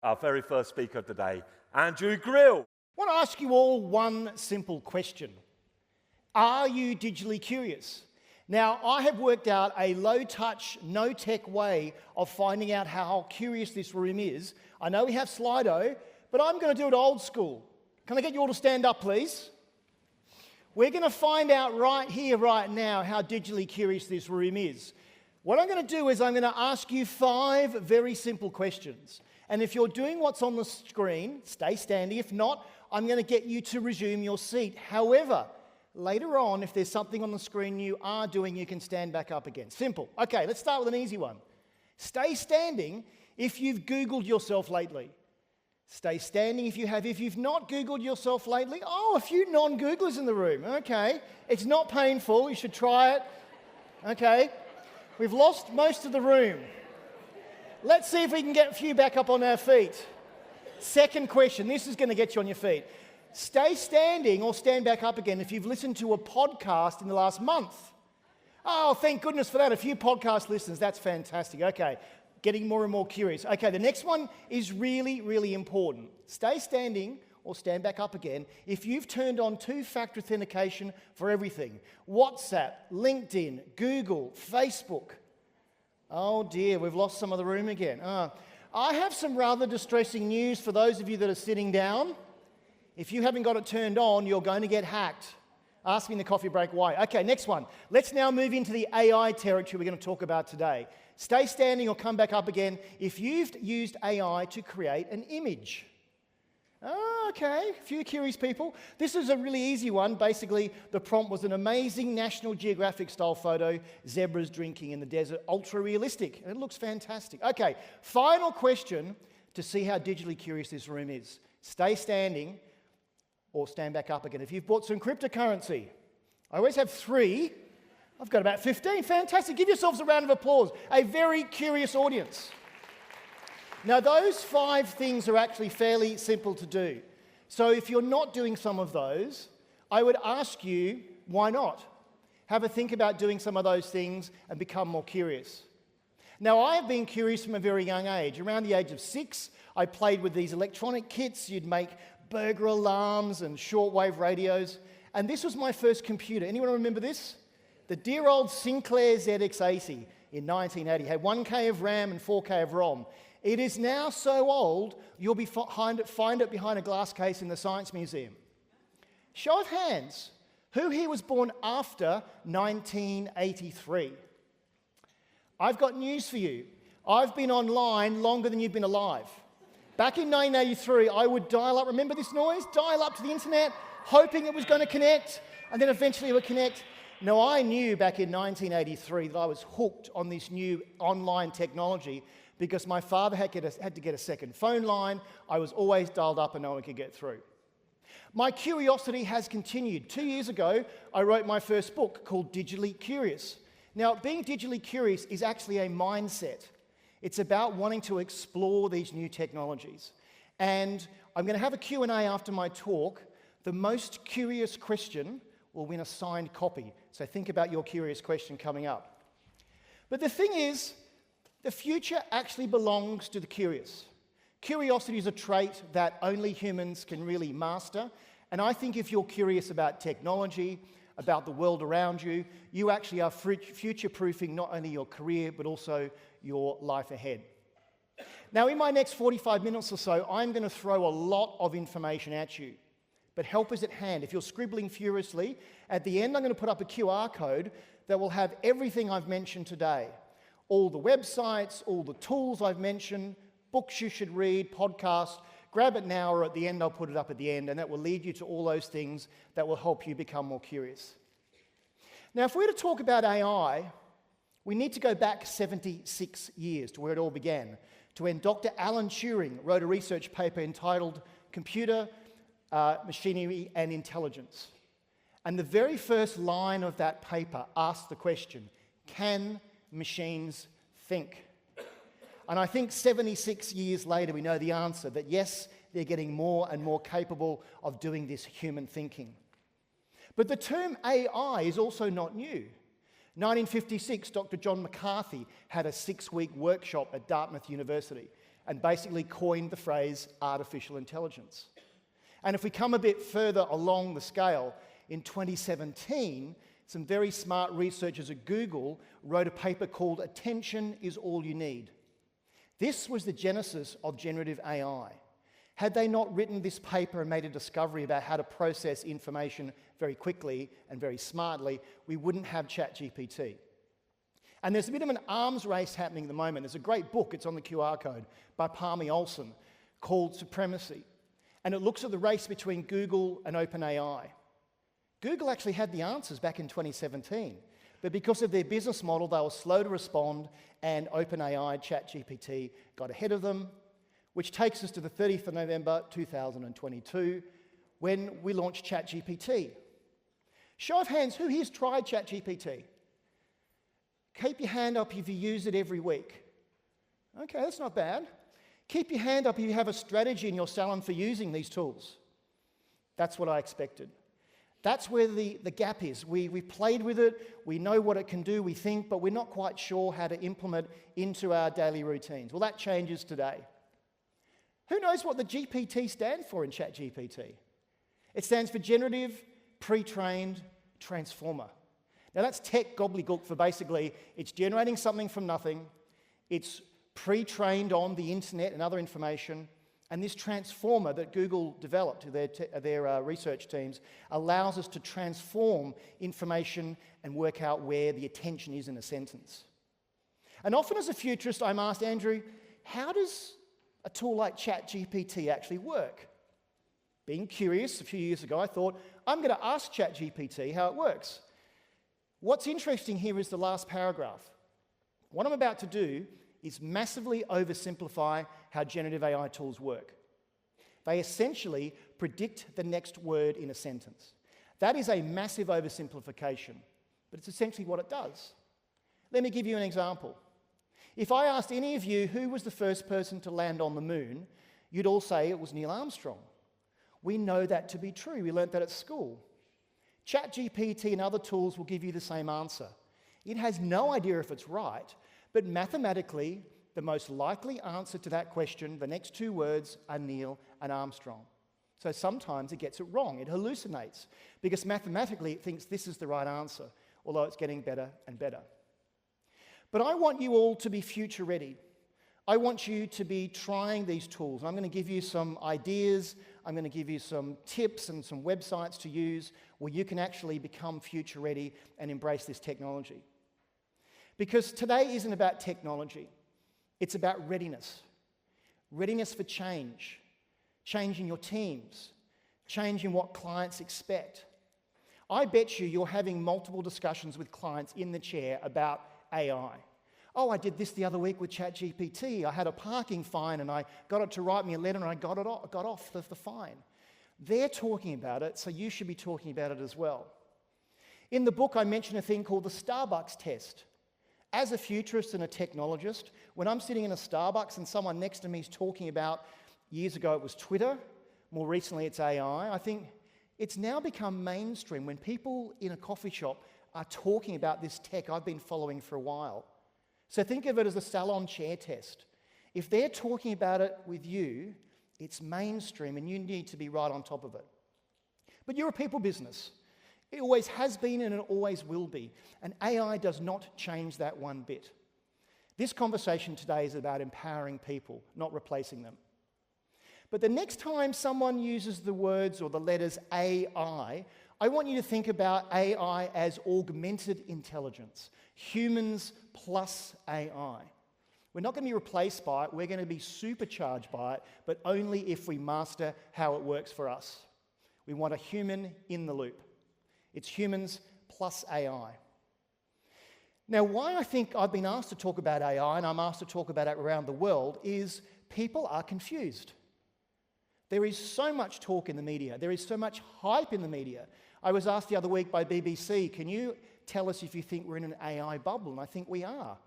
our very first speaker of the day, Andrew Grill. I want to ask you all one simple question. Are you digitally curious? Now, I have worked out a low-touch, no-tech way of finding out how curious this room is. I know we have Slido, but I'm going to do it old school. Can I get you all to stand up, please? We're going to find out right here, right now, how digitally curious this room is. What I'm going to do is I'm going to ask you 5 very simple questions. And if you're doing what's on the screen, stay standing. If not, I'm going to get you to resume your seat. However, later on, if there's something on the screen you are doing, you can stand back up again. Simple. Okay, let's start with an easy one. Stay standing if you've Googled yourself lately. Stay standing if you have. If you've not Googled yourself lately, a few non-Googlers in the room. Okay, it's not painful. You should try it. Okay, we've lost most of the room. Let's see if we can get a few back up on our feet. Second question. This is going to get you on your feet. Stay standing or stand back up again if you've listened to a podcast in the last month. Oh, thank goodness for that. A few podcast listeners. That's fantastic. Okay, getting more and more curious. Okay, the next one is really, really important. Stay standing or stand back up again if you've turned on 2-factor authentication for everything. WhatsApp, LinkedIn, Google, Facebook. Oh dear, we've lost some of the room again. I have some rather distressing news for those of you that are sitting down. If you haven't got it turned on, you're going to get hacked. Ask me in the coffee break why. Okay, next one. Let's now move into the AI territory we're going to talk about today. Stay standing or come back up again if you've used AI to create an image. Okay, a few curious people. This is a really easy one. Basically, the prompt was an amazing National Geographic style photo, zebras drinking in the desert, ultra realistic, and it looks fantastic. Okay, final question to see how digitally curious this room is. Stay standing or stand back up again. If you've bought some cryptocurrency, I always have 3. I've got about 15. Fantastic. Give yourselves a round of applause. A very curious audience. Now, those 5 things are actually fairly simple to do. So if you're not doing some of those, I would ask you, why not? Have a think about doing some of those things and become more curious. Now, I have been curious from a very young age. Around the age of 6, I played with these electronic kits. You'd make burglar alarms and shortwave radios. And this was my first computer. Anyone remember this? The dear old Sinclair ZX80 in 1980. Had 1K of RAM and 4K of ROM. It is now so old, you'll find it behind a glass case in the Science Museum. Show of hands. Who here was born after 1983? I've got news for you. I've been online longer than you've been alive. Back in 1983, I would dial up. Remember this noise? Dial up to the internet, hoping it was going to connect, and then eventually it would connect. Now, I knew back in 1983 that I was hooked on this new online technology because my father had to get a second phone line. I was always dialed up and no one could get through. My curiosity has continued. 2 years ago, I wrote my first book called Digitally Curious. Now, being digitally curious is actually a mindset. It's about wanting to explore these new technologies. And I'm going to have a Q&A after my talk. The most curious question will win a signed copy. So think about your curious question coming up. But the thing is, the future actually belongs to the curious. Curiosity is a trait that only humans can really master. And I think if you're curious about technology, about the world around you, you actually are future-proofing not only your career, but also your life ahead. Now, in my next 45 minutes or so, I'm going to throw a lot of information at you. But help is at hand. If you're scribbling furiously, at the end I'm going to put up a QR code that will have everything I've mentioned today. All the websites, all the tools I've mentioned, books you should read, podcasts. Grab it now, or at the end I'll put it up at the end, and that will lead you to all those things that will help you become more curious. Now, if we're to talk about AI, we need to go back 76 years to where it all began, to when Dr. Alan Turing wrote a research paper entitled Computer, Machinery and Intelligence. And the very first line of that paper asked the question, can machines think? And I think 76 years later we know the answer, that yes, they're getting more and more capable of doing this human thinking. But the term AI is also not new. 1956, Dr. John McCarthy had a 6-week workshop at Dartmouth University. and basically coined the phrase artificial intelligence. And if we come a bit further along the scale, in 2017, some very smart researchers at Google wrote a paper called Attention is All You Need. This was the genesis of generative AI. Had they not written this paper and made a discovery about how to process information very quickly and very smartly, we wouldn't have ChatGPT. And there's a bit of an arms race happening at the moment. There's a great book, it's on the QR code, by Parmi Olson, called Supremacy. And it looks at the race between Google and OpenAI. Google actually had the answers back in 2017, but because of their business model, they were slow to respond, and OpenAI, ChatGPT, got ahead of them, which takes us to the 30th of November 2022, when we launched ChatGPT. Show of hands, who here's tried ChatGPT? Keep your hand up if you use it every week. Okay, that's not bad. Keep your hand up if you have a strategy in your salon for using these tools. That's what I expected. That's where the gap is. We've played with it, we know what it can do, we think, but we're not quite sure how to implement into our daily routines. Well, that changes today. Who knows what the GPT stands for in ChatGPT? It stands for Generative Pre-trained Transformer. Now that's tech gobbledygook for basically it's generating something from nothing, it's pre-trained on the internet and other information, and this transformer that Google developed, their research teams, allows us to transform information and work out where the attention is in a sentence. And often as a futurist, I'm asked, Andrew, how does a tool like ChatGPT actually work? Being curious, a few years ago, I thought, I'm going to ask ChatGPT how it works. What's interesting here is the last paragraph. What I'm about to do is massively oversimplify how generative AI tools work. They essentially predict the next word in a sentence. That is a massive oversimplification, but it's essentially what it does. Let me give you an example. If I asked any of you who was the first person to land on the moon, you'd all say it was Neil Armstrong. We know that to be true. We learnt that at school. ChatGPT and other tools will give you the same answer. It has no idea if it's right, but mathematically, the most likely answer to that question, the next two words, are Neil and Armstrong. So sometimes it gets it wrong. It hallucinates because mathematically it thinks this is the right answer, although it's getting better and better. But I want you all to be future ready. I want you to be trying these tools. I'm going to give you some ideas. I'm going to give you some tips and some websites to use where you can actually become future ready and embrace this technology. Because today isn't about technology. It's about readiness. Readiness for change. Change in your teams. Change in what clients expect. I bet you're having multiple discussions with clients in the chair about AI. Oh, I did this the other week with ChatGPT. I had a parking fine and I got it to write me a letter and I got off the fine. They're talking about it, so you should be talking about it as well. In the book, I mention a thing called the Starbucks test. As a futurist and a technologist, when I'm sitting in a Starbucks and someone next to me is talking about, years ago it was Twitter, more recently it's AI, I think it's now become mainstream when people in a coffee shop are talking about this tech I've been following for a while. So think of it as a salon chair test. If they're talking about it with you, it's mainstream and you need to be right on top of it. But you're a people business. It always has been and it always will be. And AI does not change that one bit. This conversation today is about empowering people, not replacing them. But the next time someone uses the words or the letters AI, I want you to think about AI as augmented intelligence. Humans plus AI. We're not going to be replaced by it, we're going to be supercharged by it, but only if we master how it works for us. We want a human in the loop. It's humans plus AI. Now, why I think I've been asked to talk about AI, and I'm asked to talk about it around the world, is people are confused. There is so much talk in the media. There is so much hype in the media. I was asked the other week by BBC, can you tell us if you think we're in an AI bubble? And I think we are.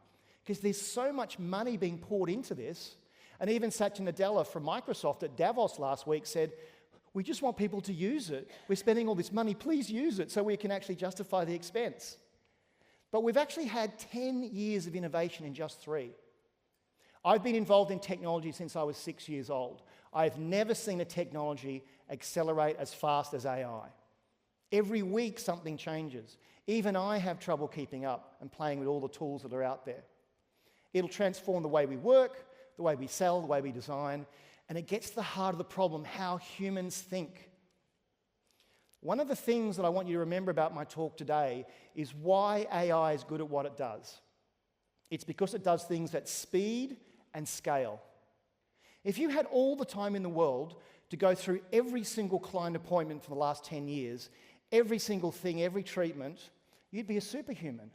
Because there's so much money being poured into this. And even Satya Nadella from Microsoft at Davos last week said, we just want people to use it. We're spending all this money, please use it so we can actually justify the expense. But we've actually had 10 years of innovation in just 3. I've been involved in technology since I was 6 years old. I've never seen a technology accelerate as fast as AI. Every week something changes. Even I have trouble keeping up and playing with all the tools that are out there. It'll transform the way we work, the way we sell, the way we design, and it gets to the heart of the problem, how humans think. One of the things that I want you to remember about my talk today is why AI is good at what it does. It's because it does things at speed and scale. If you had all the time in the world to go through every single client appointment for the last 10 years, every single thing, every treatment, you'd be a superhuman.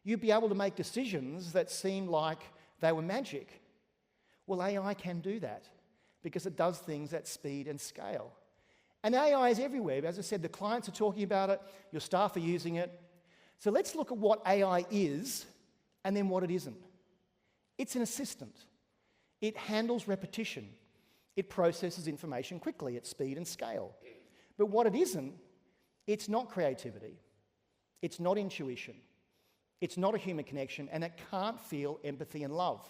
You'd be able to make decisions that seem like they were magic. Well, AI can do that because it does things at speed and scale. And AI is everywhere. As I said, the clients are talking about it, your staff are using it. So let's look at what AI is and then what it isn't. It's an assistant. It handles repetition. It processes information quickly at speed and scale. But what it isn't, it's not creativity. It's not intuition. It's not a human connection, and it can't feel empathy and love.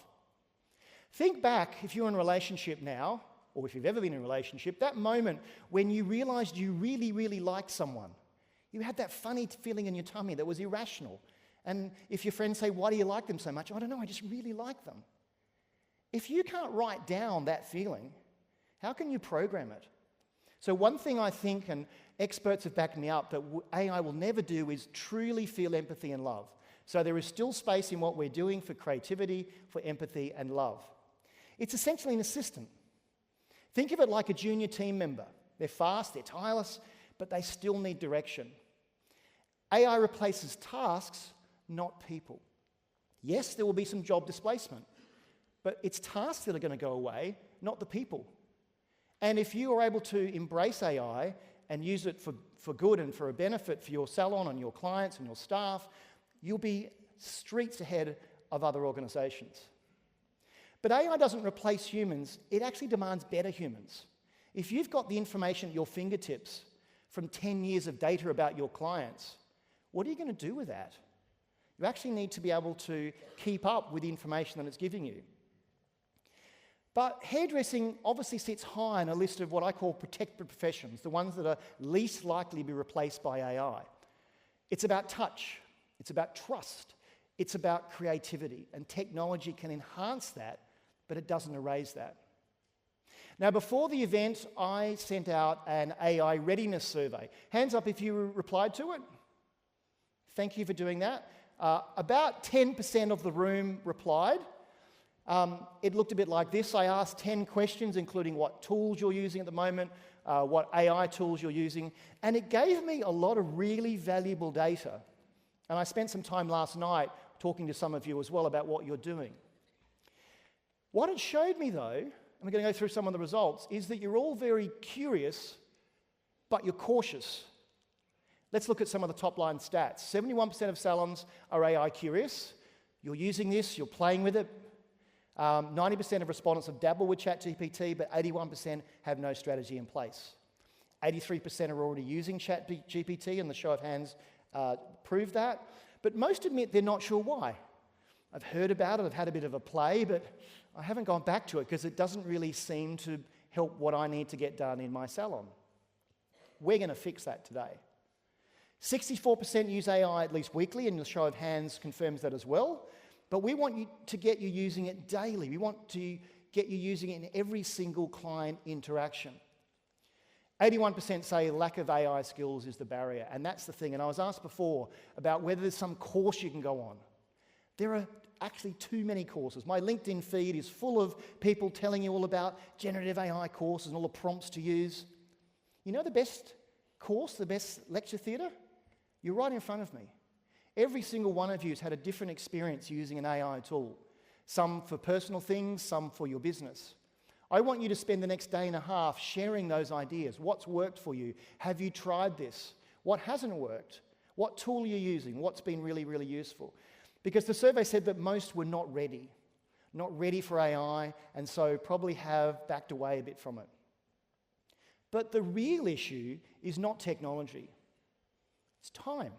Think back, if you're in a relationship now, or if you've ever been in a relationship, that moment when you realized you really, really liked someone. You had that funny feeling in your tummy that was irrational. And if your friends say, why do you like them so much? I don't know, I just really like them. If you can't write down that feeling, how can you program it? So one thing I think, and experts have backed me up, that AI will never do is truly feel empathy and love. So there is still space in what we're doing for creativity, for empathy and love. It's essentially an assistant. Think of it like a junior team member. They're fast, they're tireless, but they still need direction. AI replaces tasks, not people. Yes, there will be some job displacement, but it's tasks that are going to go away, not the people. And if you are able to embrace AI and use it for good and for a benefit for your salon and your clients and your staff, you'll be streets ahead of other organizations. But AI doesn't replace humans, it actually demands better humans. If you've got the information at your fingertips from 10 years of data about your clients, what are you going to do with that? You actually need to be able to keep up with the information that it's giving you. But hairdressing obviously sits high on a list of what I call protected professions, the ones that are least likely to be replaced by AI. It's about touch, it's about trust, it's about creativity, and technology can enhance that, but it doesn't erase that. Now, before the event, I sent out an AI readiness survey. Hands up if you replied to it. Thank you for doing that. About 10% of the room replied. It looked a bit like this. I asked 10 questions, including what tools you're using at the moment, what AI tools you're using, and it gave me a lot of really valuable data. And I spent some time last night talking to some of you as well about what you're doing. What it showed me, though, and we're going to go through some of the results, is that you're all very curious, but you're cautious. Let's look at some of the top-line stats. 71% of salons are AI curious. You're using this, you're playing with it. 90% of respondents have dabbled with ChatGPT, but 81% have no strategy in place. 83% are already using ChatGPT, and the show of hands prove that. But most admit they're not sure why. I've heard about it, I've had a bit of a play, but I haven't gone back to it because it doesn't really seem to help what I need to get done in my salon. We're going to fix that today. 64% use AI at least weekly, and the show of hands confirms that as well. But we want to get you using it daily. We want to get you using it in every single client interaction. 81% say lack of AI skills is the barrier, and that's the thing. And I was asked before about whether there's some course you can go on. There are actually too many courses. My LinkedIn feed is full of people telling you all about generative AI courses and all the prompts to use. You know the best course, the best lecture theatre? You're right in front of me. Every single one of you has had a different experience using an AI tool. Some for personal things, some for your business. I want you to spend the next day and a half sharing those ideas. What's worked for you? Have you tried this? What hasn't worked? What tool are you using? What's been really, really useful? Because the survey said that most were not ready for AI, and so probably have backed away a bit from it. But the real issue is not technology. It's time.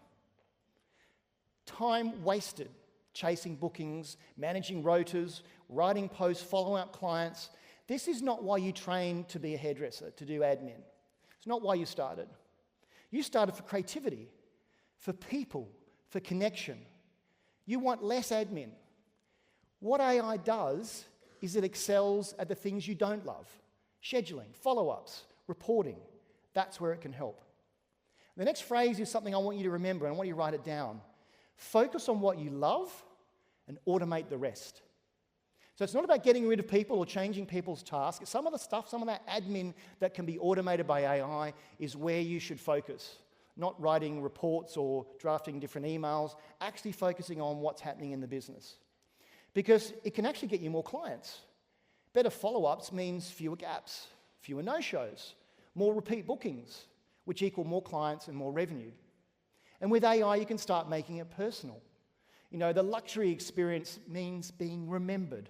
Time wasted. chasing bookings, managing rotas, writing posts, following up clients. This is not why you trained to be a hairdresser, to do admin. It's not why you started. You started for creativity, for people, for connection. You want less admin. What AI does is it excels at the things you don't love. Scheduling, follow-ups, reporting. That's where it can help. The next phrase is something I want you to remember, and I want you to write it down. Focus on what you love and automate the rest. So it's not about getting rid of people or changing people's tasks. Some of the stuff, some of that admin that can be automated by AI is where you should focus. Not writing reports or drafting different emails, actually focusing on what's happening in the business. Because it can actually get you more clients. Better follow-ups means fewer gaps, fewer no-shows, more repeat bookings, which equal more clients and more revenue. And with AI, you can start making it personal. You know, the luxury experience means being remembered.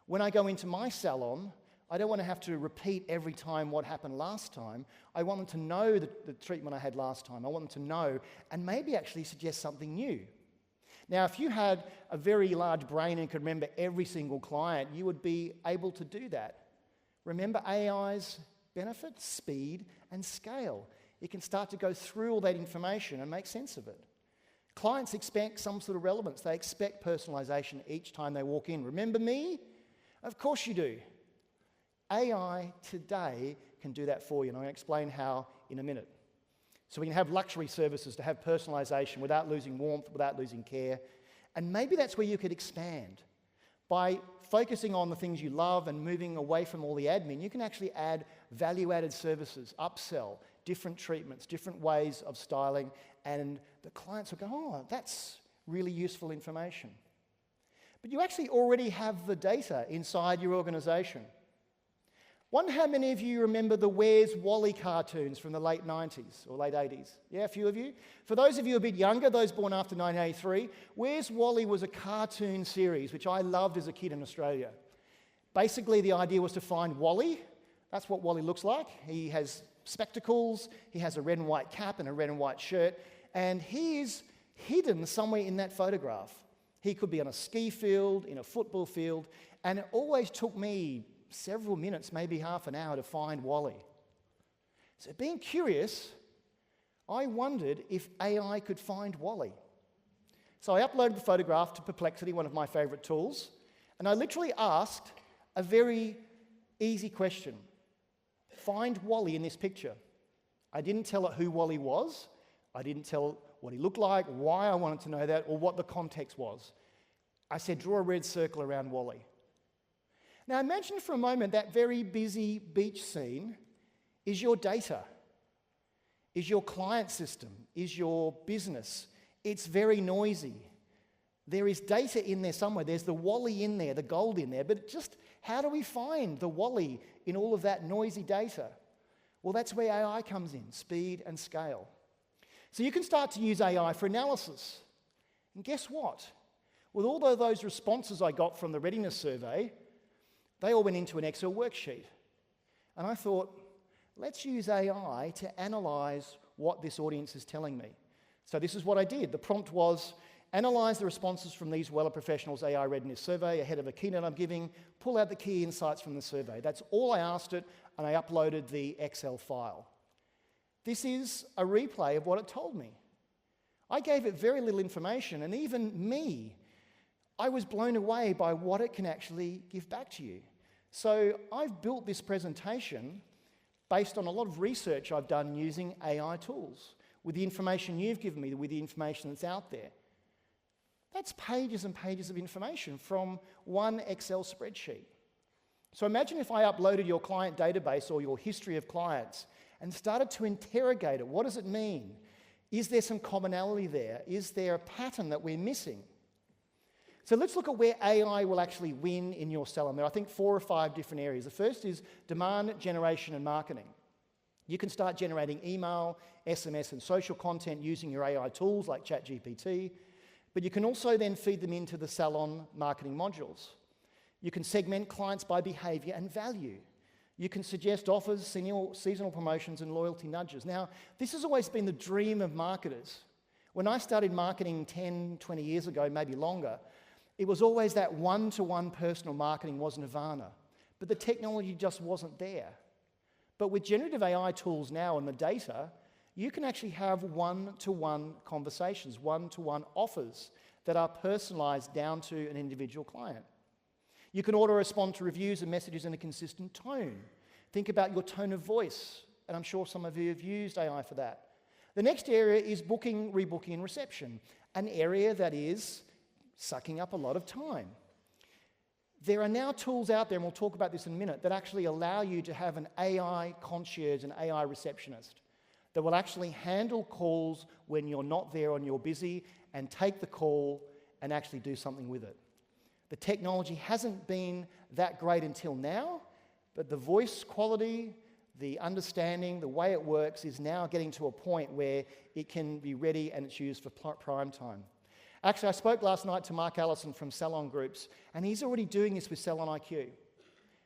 When I go into my salon, I don't want to have to repeat every time what happened last time. I want them to know the treatment I had last time. I want them to know and maybe actually suggest something new. Now, if you had a very large brain and could remember every single client, you would be able to do that. Remember AI's benefits, speed, and scale. It can start to go through all that information and make sense of it. Clients expect some sort of relevance. They expect personalization each time they walk in. Remember me? Of course you do. AI today can do that for you, and I'm going to explain how in a minute. So we can have luxury services to have personalization without losing warmth, without losing care. And maybe that's where you could expand. By focusing on the things you love and moving away from all the admin, you can actually add value-added services, upsell, different treatments, different ways of styling, and the clients will go, oh, that's really useful information. But you actually already have the data inside your organization. Wonder how many of you remember the Where's Wally cartoons from the late 90s or late 80s? Yeah, a few of you. For those of you a bit younger, those born after 1983, Where's Wally was a cartoon series which I loved as a kid in Australia. Basically, the idea was to find Wally. That's what Wally looks like. He has spectacles, he has a red and white cap and a red and white shirt, and he is hidden somewhere in that photograph. He could be on a ski field, in a football field, and it always took me several minutes, maybe half an hour, to find Wally. So being curious, I wondered if AI could find Wally. So I uploaded the photograph to Perplexity, one of my favorite tools, and I literally asked a very easy question. Find Wally in this picture. I didn't tell it who Wally was. I didn't tell what he looked like, why I wanted to know that, or what the context was. I said, draw a red circle around Wally. Now imagine for a moment that very busy beach scene is your data, is your client system, is your business. It's very noisy. There is data in there somewhere. There's the Wally in there, the gold in there. But just how do we find the Wally in all of that noisy data? Well, that's where AI comes in, speed and scale. So you can start to use AI for analysis. And guess what? With all of those responses I got from the Readiness survey, they all went into an Excel worksheet. And I thought, let's use AI to analyze what this audience is telling me. So this is what I did. The prompt was, analyze the responses from these Wella Professionals AI Readiness survey ahead of a keynote I'm giving, pull out the key insights from the survey. That's all I asked it, and I uploaded the Excel file. This is a replay of what it told me. I gave it very little information, and even me, I was blown away by what it can actually give back to you. So I've built this presentation based on a lot of research I've done using AI tools, with the information you've given me, with the information that's out there. That's pages and pages of information from one Excel spreadsheet. So imagine if I uploaded your client database or your history of clients and started to interrogate it. What does it mean? Is there some commonality there? Is there a pattern that we're missing? So let's look at where AI will actually win in your salon. There are, I think, 4 or 5 different areas. The first is demand generation and marketing. You can start generating email, SMS, and social content using your AI tools like ChatGPT, but you can also then feed them into the salon marketing modules. You can segment clients by behavior and value. You can suggest offers, seasonal promotions, and loyalty nudges. Now, this has always been the dream of marketers. When I started marketing 10, 20 years ago, maybe longer, it was always that one-to-one personal marketing was nirvana, but the technology just wasn't there. But with generative AI tools now and the data, you can actually have one-to-one conversations, one-to-one offers that are personalized down to an individual client. You can auto-respond to reviews and messages in a consistent tone. Think about your tone of voice, and I'm sure some of you have used AI for that. The next area is booking, rebooking, and reception, an area that is sucking up a lot of time. There are now tools out there, and we'll talk about this in a minute, that actually allow you to have an AI concierge, an AI receptionist, that will actually handle calls when you're not there and you're busy and take the call and actually do something with it. The technology hasn't been that great until now, but the voice quality, the understanding, the way it works is now getting to a point where it can be ready and it's used for prime time. Actually, I spoke last night to Mark Allison from Salon Groups, and he's already doing this with Salon IQ.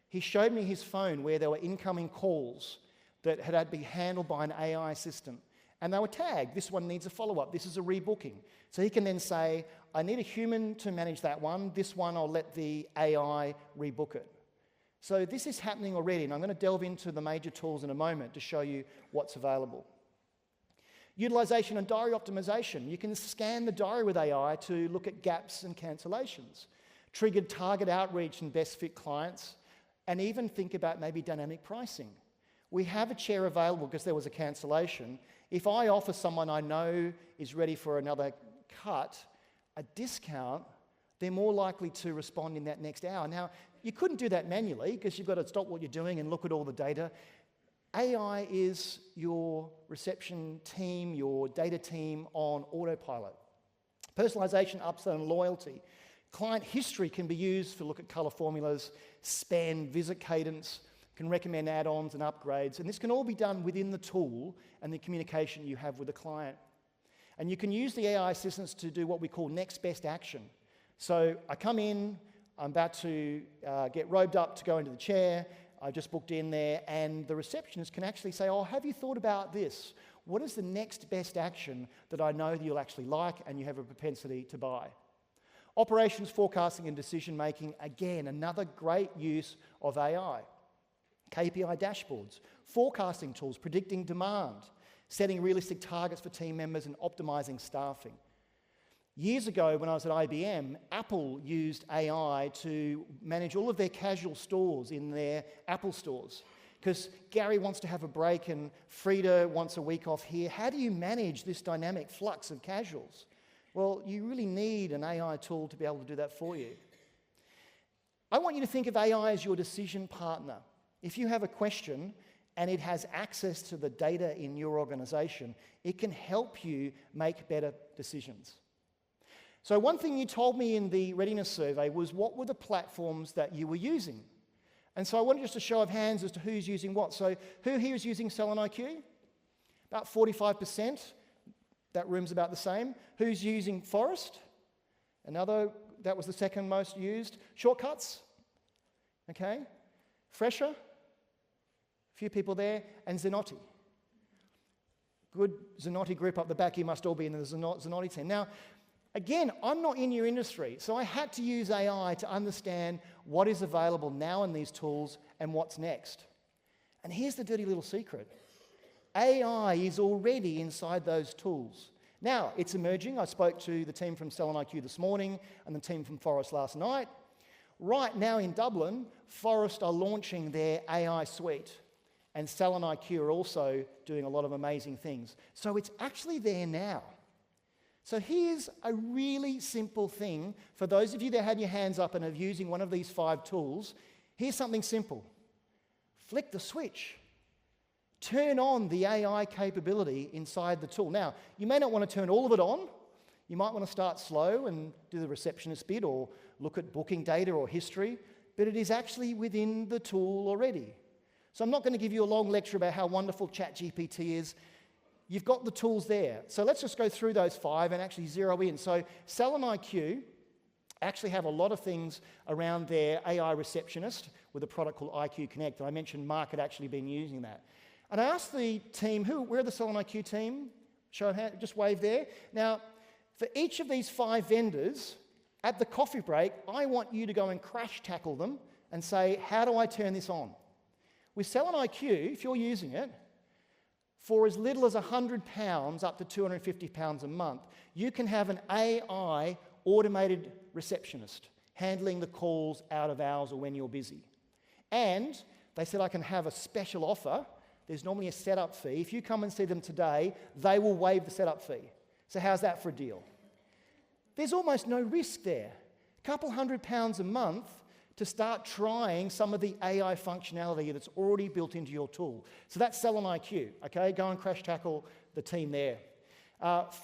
He showed me his phone where there were incoming calls that had to be handled by an AI assistant. And they were tagged. This one needs a follow-up. This is a rebooking. So he can then say, I need a human to manage that one. This one, I'll let the AI rebook it. So this is happening already, and I'm going to delve into the major tools in a moment to show you what's available. Utilization and diary optimization. You can scan the diary with AI to look at gaps and cancellations, triggered target outreach and best fit clients, and even think about maybe dynamic pricing. We have a chair available because there was a cancellation. If I offer someone I know is ready for another cut, a discount, they're more likely to respond in that next hour. Now, you couldn't do that manually because you've got to stop what you're doing and look at all the data. AI is your reception team, your data team on autopilot. Personalization, upsell, and loyalty. Client history can be used for look at color formulas, spend, visit cadence, can recommend add-ons and upgrades, and this can all be done within the tool and the communication you have with the client. And you can use the AI assistants to do what we call next best action. So I come in, I'm about to get robed up to go into the chair, I just booked in there, and the receptionist can actually say, oh, have you thought about this? What is the next best action that I know that you'll actually like and you have a propensity to buy? Operations forecasting and decision making, again, another great use of AI. KPI dashboards, forecasting tools, predicting demand, setting realistic targets for team members and optimizing staffing. Years ago, when I was at IBM, Apple used AI to manage all of their casual stores in their Apple stores. Because Gary wants to have a break and Frida wants a week off here. How do you manage this dynamic flux of casuals? Well, you really need an AI tool to be able to do that for you. I want you to think of AI as your decision partner. If you have a question and it has access to the data in your organization, it can help you make better decisions. So one thing you told me in the Readiness survey was what were the platforms that you were using? And so I wanted just a show of hands as to who's using what. So who here is using Salon IQ? About 45%. That room's about the same. Who's using Forest? Another, that was the second most used. Shortcuts? Okay. Fresher? A few people there. And Zenotti. Good Zenotti group up the back. You must all be in the Zenotti team. Now, again, I'm not in your industry, so I had to use AI to understand what is available now in these tools and what's next. And here's the dirty little secret. AI is already inside those tools. Now, it's emerging. I spoke to the team from Salon IQ this morning and the team from Forest last night. Right now in Dublin, Forest are launching their AI suite, and Salon IQ are also doing a lot of amazing things. So it's actually there now. So here's a really simple thing for those of you that had your hands up and are using one of these 5 tools. Here's something simple. Flick the switch. Turn on the AI capability inside the tool. Now, you may not want to turn all of it on. You might want to start slow and do the receptionist bit or look at booking data or history, but it is actually within the tool already. So I'm not going to give you a long lecture about how wonderful ChatGPT is. You've got the tools there. So let's just go through those 5 and actually zero in. So Salon IQ actually have a lot of things around their AI receptionist with a product called IQ Connect. And I mentioned Mark had actually been using that. And I asked the team, where are the Salon IQ team? Show of hands, just wave there. Now, for each of these 5 vendors, at the coffee break, I want you to go and crash tackle them and say, how do I turn this on? With Salon IQ, if you're using it, for as little as £100 up to £250 a month, you can have an AI automated receptionist handling the calls out of hours or when you're busy. And they said I can have a special offer. There's normally a setup fee. If you come and see them today, they will waive the setup fee. So how's that for a deal? There's almost no risk there. A couple £100 a month to start trying some of the AI functionality that's already built into your tool. So that's Salon IQ, okay? Go and crash tackle the team there.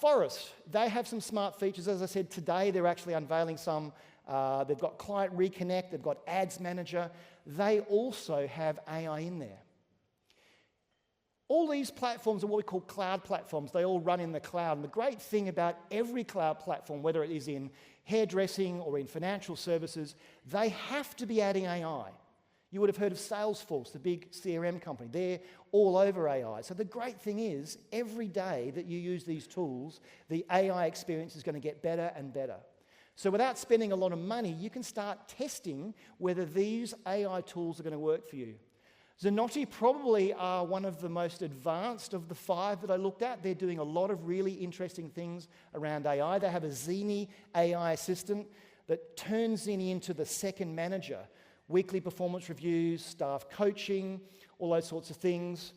Forest, they have some smart features. As I said, today they're actually unveiling some. They've got Client Reconnect, they've got Ads Manager. They also have AI in there. All these platforms are what we call cloud platforms. They all run in the cloud. And the great thing about every cloud platform, whether it is in hairdressing or in financial services, they have to be adding AI. You would have heard of Salesforce, the big CRM company. They're all over AI. So the great thing is, every day that you use these tools, the AI experience is going to get better and better. So without spending a lot of money, you can start testing whether these AI tools are going to work for you. Zenotti probably are one of the most advanced of the 5 that I looked at. They're doing a lot of really interesting things around AI. They have a Zini AI assistant that turns Zini into the second manager. Weekly performance reviews, staff coaching, all those sorts of things,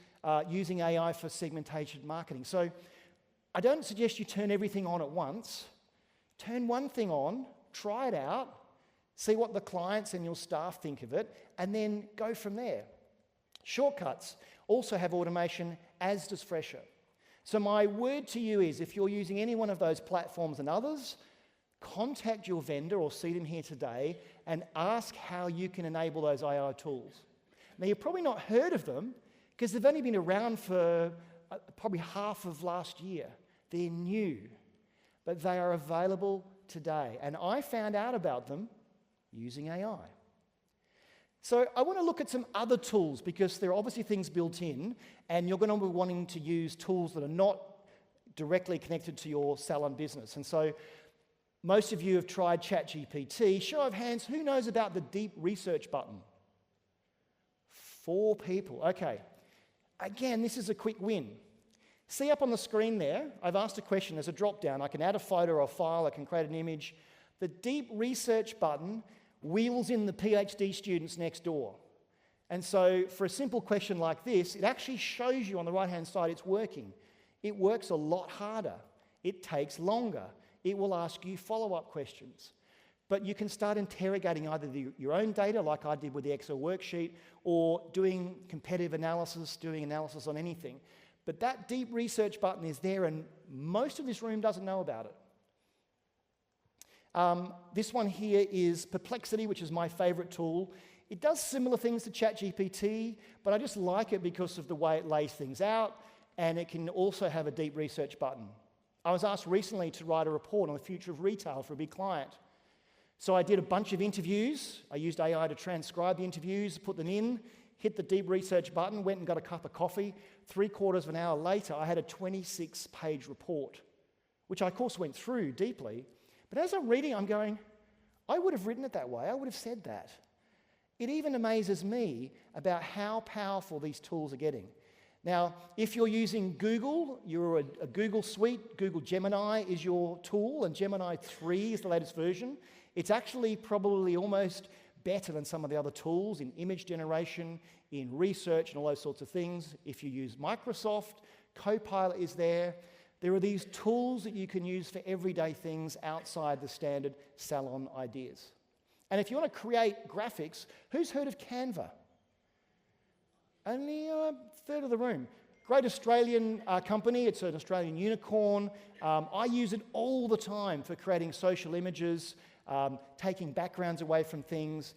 using AI for segmentation marketing. So I don't suggest you turn everything on at once. Turn one thing on, try it out, see what the clients and your staff think of it, and then go from there. Shortcuts also have automation, as does Fresher. So my word to you is, if you're using any one of those platforms and others, contact your vendor or see them here today and ask how you can enable those AI tools. Now, you've probably not heard of them because they've only been around for probably half of last year. They're new, but they are available today. And I found out about them using AI. So I want to look at some other tools because there are obviously things built in, and you're going to be wanting to use tools that are not directly connected to your salon business. And so most of you have tried ChatGPT. Show of hands, who knows about the deep research button? 4 people. Okay. Again, this is a quick win. See up on the screen there, I've asked a question. There's a drop-down. I can add a photo or a file. I can create an image. The deep research button wheels in the PhD students next door. And so for a simple question like this, it actually shows you on the right-hand side it's working. It works a lot harder. It takes longer. It will ask you follow-up questions. But you can start interrogating either your own data, like I did with the Excel worksheet, or doing competitive analysis, doing analysis on anything. But that deep research button is there, and most of this room doesn't know about it. This one here is Perplexity, which is my favorite tool. It does similar things to ChatGPT, but I just like it because of the way it lays things out, and it can also have a deep research button. I was asked recently to write a report on the future of retail for a big client. So I did a bunch of interviews. I used AI to transcribe the interviews, put them in, hit the deep research button, went and got a cup of coffee. 3/4 of an hour later, I had a 26-page report, which I, of course, went through deeply. But as I'm reading, I'm going, I would have written it that way. I would have said that. It even amazes me about how powerful these tools are getting. Now, if you're using Google, you're a Google suite. Google Gemini is your tool, and Gemini 3 is the latest version. It's actually probably almost better than some of the other tools in image generation, in research, and all those sorts of things. If you use Microsoft, Copilot is there. There are these tools that you can use for everyday things outside the standard salon ideas. And if you want to create graphics, who's heard of Canva? Only a third of the room. Great Australian company. It's an Australian unicorn. I use it all the time for creating social images, taking backgrounds away from things.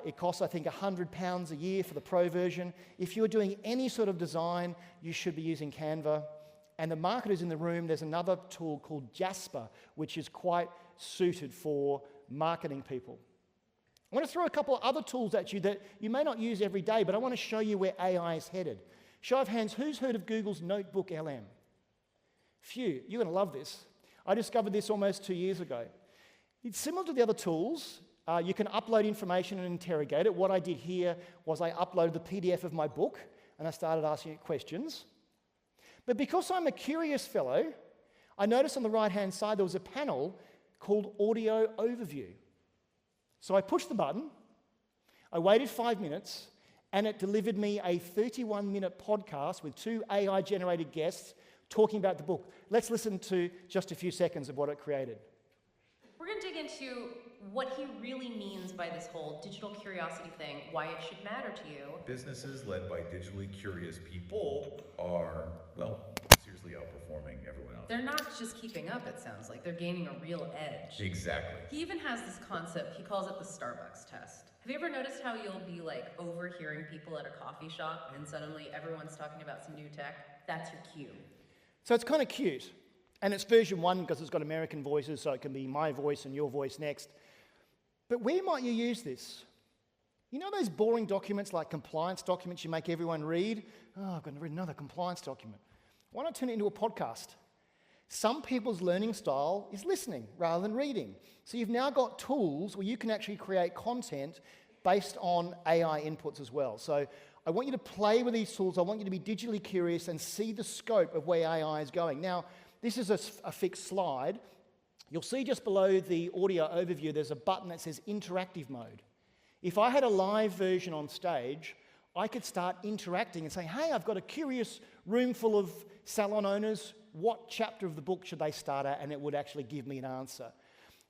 It costs, I think, £100 a year for the pro version. If you're doing any sort of design, you should be using Canva. And the marketers in the room, there's another tool called Jasper, which is quite suited for marketing people. I want to throw a couple of other tools at you that you may not use every day, but I want to show you where AI is headed. Show of hands, who's heard of Google's Notebook LM? Phew, you're going to love this. I discovered this almost 2 years ago. It's similar to the other tools. You can upload information and interrogate it. What I did here was I uploaded the PDF of my book and I started asking it questions. But because I'm a curious fellow, I noticed on the right-hand side there was a panel called Audio Overview. So I pushed the button, I waited 5 minutes, and it delivered me a 31-minute podcast with 2 AI-generated guests talking about the book. Let's listen to just a few seconds of what it created. We're going to dig into what he really means by this whole digital curiosity thing, why it should matter to you. Businesses led by digitally curious people are, well, seriously outperforming everyone else. They're not just keeping up, it sounds like. They're gaining a real edge. Exactly. He even has this concept, he calls it the Starbucks test. Have you ever noticed how you'll be like overhearing people at a coffee shop and suddenly everyone's talking about some new tech? That's your cue. So it's kind of cute. And it's version 1 because it's got American voices, so it can be my voice and your voice next. But where might you use this? You know those boring documents like compliance documents you make everyone read? Oh, I've got to read another compliance document. Why not turn it into a podcast? Some people's learning style is listening rather than reading. So you've now got tools where you can actually create content based on AI inputs as well. So I want you to play with these tools. I want you to be digitally curious and see the scope of where AI is going. Now, this is a fixed slide. You'll see just below the audio overview, there's a button that says interactive mode. If I had a live version on stage, I could start interacting and say, hey, I've got a curious room full of salon owners. What chapter of the book should they start at? And it would actually give me an answer,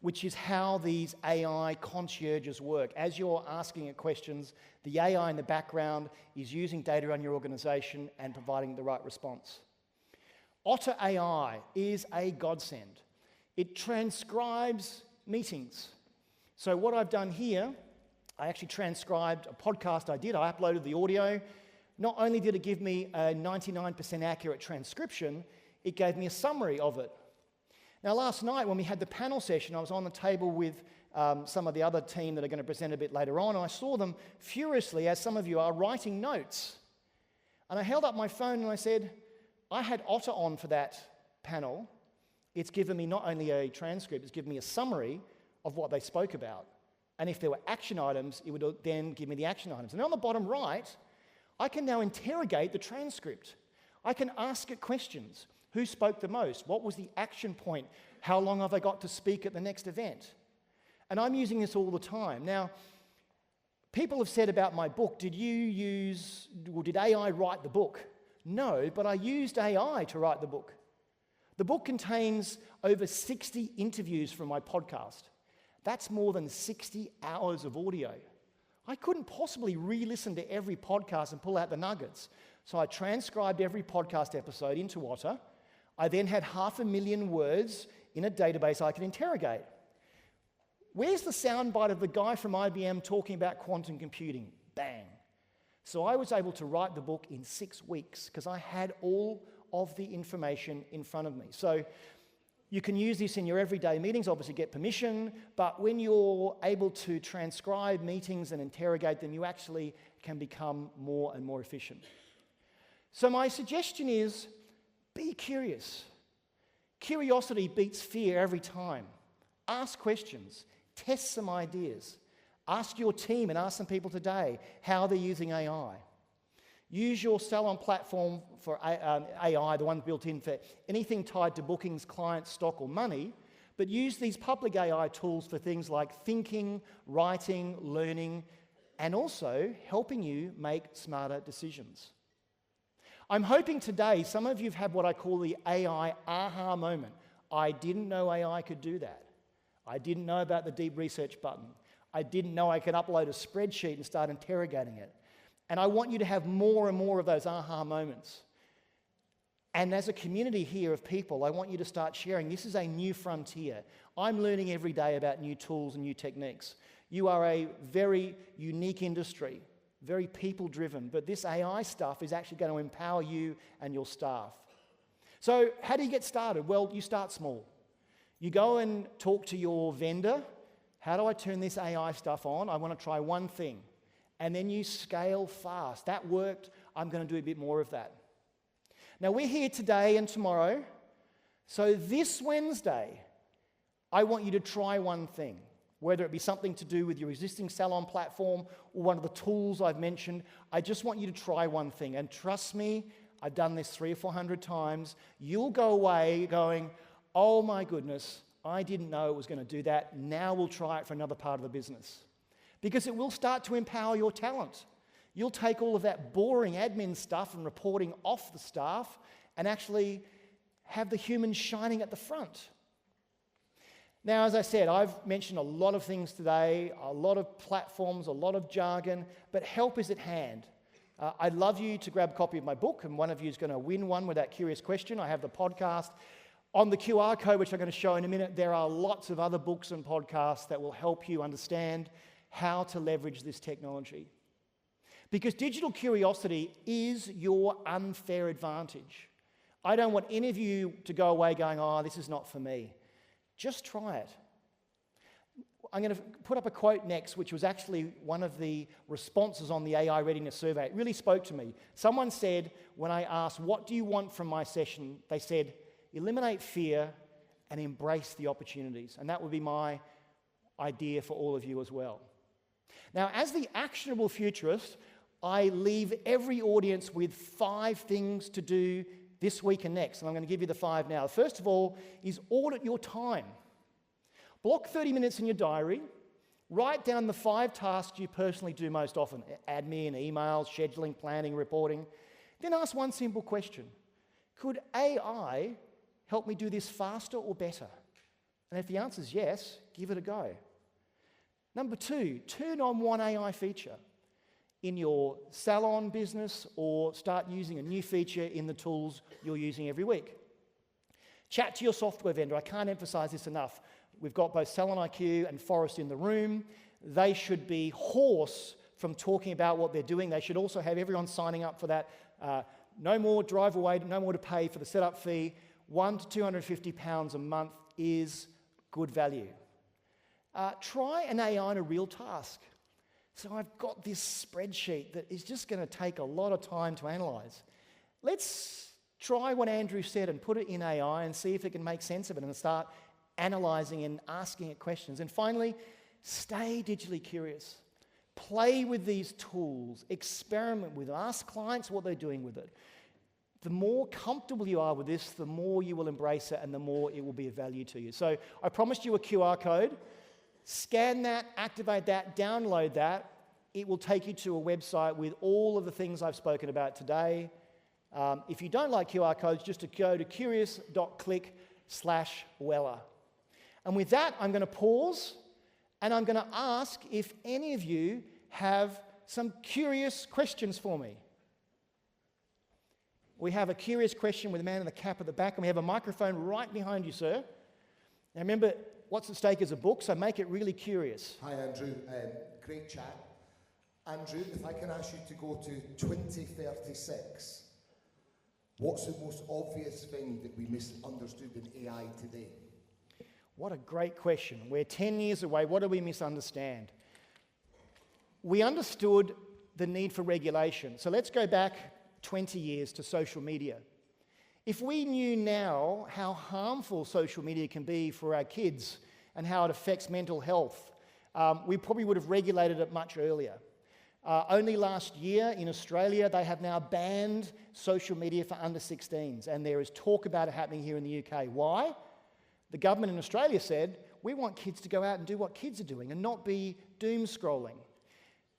which is how these AI concierges work. As you're asking it questions, the AI in the background is using data on your organization and providing the right response. Otter AI is a godsend. It transcribes meetings. So what I've done here, I actually transcribed a podcast I did. I uploaded the audio. Not only did it give me a 99% accurate transcription, it gave me a summary of it. Now, last night when we had the panel session, I was on the table with some of the other team that are going to present a bit later on, and I saw them furiously, as some of you are, writing notes. And I held up my phone and I said, I had Otter on for that panel. It's given me not only a transcript, it's given me a summary of what they spoke about. And if there were action items, it would then give me the action items. And on the bottom right, I can now interrogate the transcript. I can ask it questions. Who spoke the most? What was the action point? How long have I got to speak at the next event? And I'm using this all the time. Now, people have said about my book, did AI write the book? No, but I used AI to write the book. The book contains over 60 interviews from my podcast. That's more than 60 hours of audio. I couldn't possibly re-listen to every podcast and pull out the nuggets. So I transcribed every podcast episode into Otter. I then had 500,000 words in a database I could interrogate. Where's the soundbite of the guy from IBM talking about quantum computing? Bang. So I was able to write the book in 6 weeks because I had all of the information in front of me. So you can use this in your everyday meetings, obviously get permission, but when you're able to transcribe meetings and interrogate them, you actually can become more and more efficient. So my suggestion is, be curious. Curiosity beats fear every time. Ask questions, test some ideas. Ask your team and ask some people today how they're using AI. Use your salon platform for AI, the one built in for anything tied to bookings, clients, stock, or money, but use these public AI tools for things like thinking, writing, learning, and also helping you make smarter decisions. I'm hoping today some of you have had what I call the AI aha moment. I didn't know AI could do that. I didn't know about the deep research button. I didn't know I could upload a spreadsheet and start interrogating it. And I want you to have more and more of those aha moments. And as a community here of people, I want you to start sharing. This is a new frontier. I'm learning every day about new tools and new techniques. You are a very unique industry, very people-driven, but this AI stuff is actually going to empower you and your staff. So how do you get started? Well, you start small. You go and talk to your vendor. How do I turn this AI stuff on? I want to try one thing. And then you scale fast. That worked. I'm going to do a bit more of that. Now, we're here today and tomorrow So this Wednesday, I want you to try one thing, whether it be something to do with your existing salon platform or one of the tools I've mentioned. I just want you to try one thing. And trust me, I've done this 300 or 400 times. You'll go away going, oh my goodness, I didn't know it was going to do that. Now we'll try it for another part of the business. Because it will start to empower your talent. You'll take all of that boring admin stuff and reporting off the staff and actually have the humans shining at the front. Now, as I said, I've mentioned a lot of things today, a lot of platforms, a lot of jargon, but help is at hand. I'd love you to grab a copy of my book, and one of you is going to win one with that curious question. I have the podcast. On the QR code, which I'm going to show in a minute, there are lots of other books and podcasts that will help you understand how to leverage this technology. Because digital curiosity is your unfair advantage. I don't want any of you to go away going, oh, this is not for me. Just try it. I'm going to put up a quote next, which was actually one of the responses on the AI Readiness survey. It really spoke to me. Someone said, when I asked, what do you want from my session? They said, eliminate fear and embrace the opportunities. And that would be my idea for all of you as well. Now, as the actionable futurist, I leave every audience with 5 things to do this week and next, and I'm going to give you the 5 now. First of all is audit your time. Block 30 minutes in your diary. Write down the 5 tasks you personally do most often: admin, emails, scheduling, planning, reporting. Then ask one simple question. Could AI help me do this faster or better? And if the answer is yes, give it a go. Number 2, turn on one AI feature in your salon business or start using a new feature in the tools you're using every week. Chat to your software vendor. I can't emphasize this enough. We've got both Salon IQ and Forest in the room. They should be hoarse from talking about what they're doing. They should also have everyone signing up for that. No more drive away, no more to pay for the setup fee. £100 to £250 a month is good value. Try an AI on a real task. So I've got this spreadsheet that is just going to take a lot of time to analyze. Let's try what Andrew said and put it in AI and see if it can make sense of it and start analyzing and asking it questions. And finally, stay digitally curious. Play with these tools, experiment with them, ask clients what they're doing with it. The more comfortable you are with this, the more you will embrace it and the more it will be of value to you. So I promised you a QR code. Scan that, activate that, download that. It will take you to a website with all of the things I've spoken about today. If you don't like QR codes, just to go to curious.click/Wella. And with that, I'm going to pause and I'm going to ask if any of you have some curious questions for me. We have a curious question with a man in the cap at the back, and we have a microphone right behind you, sir. Now remember, what's at stake is a book, so make it really curious. Hi, Andrew. Great chat. Andrew, if I can ask you to go to 2036, what's the most obvious thing that we misunderstood in AI today? What a great question. We're 10 years away. What do we misunderstand? We understood the need for regulation. So let's go back 20 years to social media. If we knew now how harmful social media can be for our kids and how it affects mental health, we probably would have regulated it much earlier. Only last year in Australia, they have now banned social media for under 16s, and there is talk about it happening here in the UK. Why? The government in Australia said, we want kids to go out and do what kids are doing and not be doom scrolling.